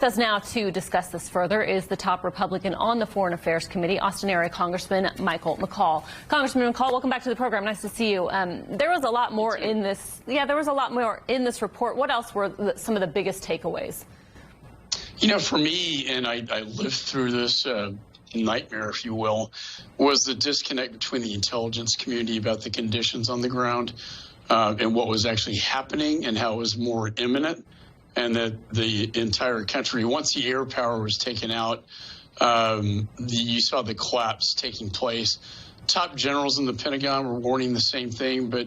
With us now to discuss this further is the top Republican on the Foreign Affairs Committee, Austin area Congressman McCaul. Congressman McCaul, welcome back to the program. Nice to see you. There was a lot more in this. Yeah, there was a lot more in this report. What else were some of the biggest takeaways? You know, for me, and I lived through this nightmare, if you will, was the disconnect between the intelligence community about the conditions on the ground and what was actually happening and how it was more imminent. And that the entire country, once the air power was taken out, you saw the collapse taking place. Top generals in the Pentagon were warning the same thing, but,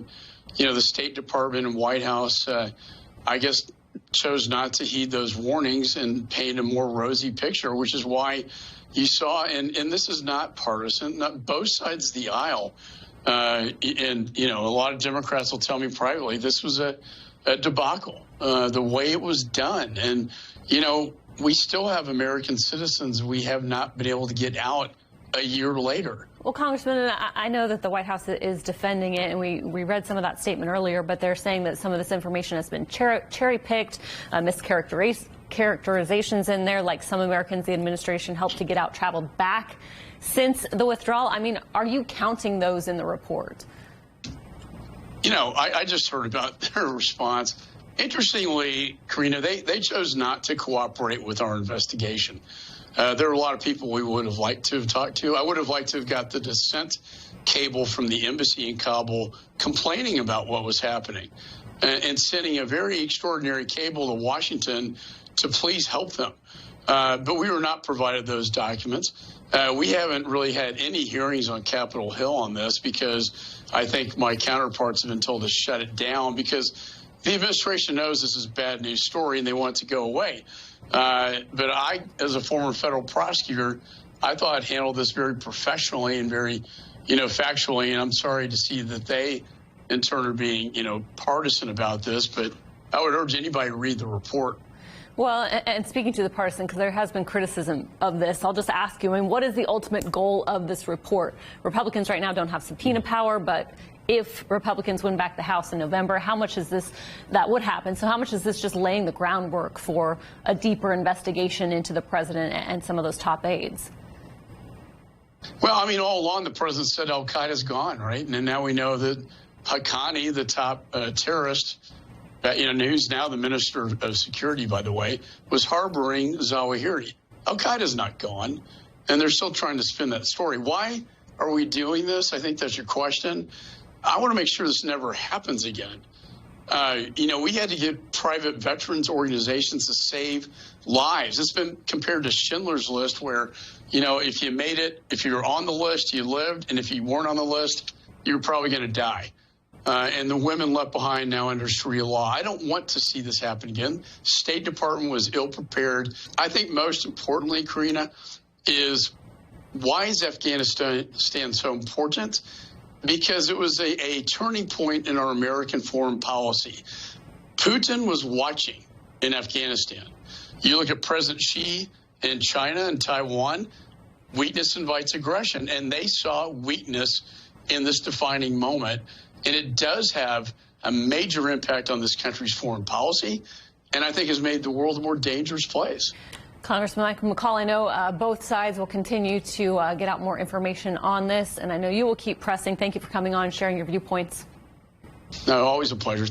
you know, the State Department and White House, I guess, chose not to heed those warnings and paint a more rosy picture, which is why you saw, and this is not partisan, not both sides of the aisle. And, you know, a lot of Democrats will tell me privately this was a debacle, the way it was done. And, you know, we still have American citizens we have not been able to get out a year later. Well, Congressman, I know that the White House is defending it, and we read some of that statement earlier, but they're saying that some of this information has been cherry-picked, mischaracterizations in there, like some Americans the administration helped to get out traveled back since the withdrawal. I mean, are you counting those in the report? You know, I just heard about their response. Interestingly, Karina, they chose not to cooperate with our investigation. There are a lot of people we would have liked to have talked to. I would have liked to have got the dissent cable from the embassy in Kabul complaining about what was happening and sending a very extraordinary cable to Washington to please help them. But we were not provided those documents. We haven't really had any hearings on Capitol Hill on this because I think my counterparts have been told to shut it down because the administration knows this is a bad news story and they want it to go away. But I, as a former federal prosecutor, I thought I'd handled this very professionally and very, you know, factually. And I'm sorry to see that they, in turn, are being, you know, partisan about this. But I would urge anybody to read the report. Well, and speaking to the partisan, because there has been criticism of this, I'll just ask you, I mean, what is the ultimate goal of this report? Republicans right now don't have subpoena power, but if Republicans win back the House in November, how much is this, that would happen? So how much is this just laying the groundwork for a deeper investigation into the president and some of those top aides? Well, I mean, all along the president said al-Qaeda's gone, right? And then now we know that Haqqani, the top terrorist, you know, who's now the Minister of Security, by the way, was harboring Zawahiri. Al-Qaeda's not gone, and they're still trying to spin that story. Why are we doing this? I think that's your question. I want to make sure this never happens again. You know, we had to get private veterans organizations to save lives. It's been compared to Schindler's List where, you know, if you made it, if you were on the list, you lived, and if you weren't on the list, you were probably going to die. And the women left behind now under Sharia law. I don't want to see this happen again. State Department was ill-prepared. I think most importantly, Karina, is why is Afghanistan so important? Because it was a turning point in our American foreign policy. Putin was watching in Afghanistan. You look at President Xi in China and Taiwan, weakness invites aggression, and they saw weakness in this defining moment. And it does have a major impact on this country's foreign policy, and I think has made the world a more dangerous place. Congressman McCaul, I know both sides will continue to get out more information on this, and I know you will keep pressing. Thank you for coming on and sharing your viewpoints. No, always a pleasure.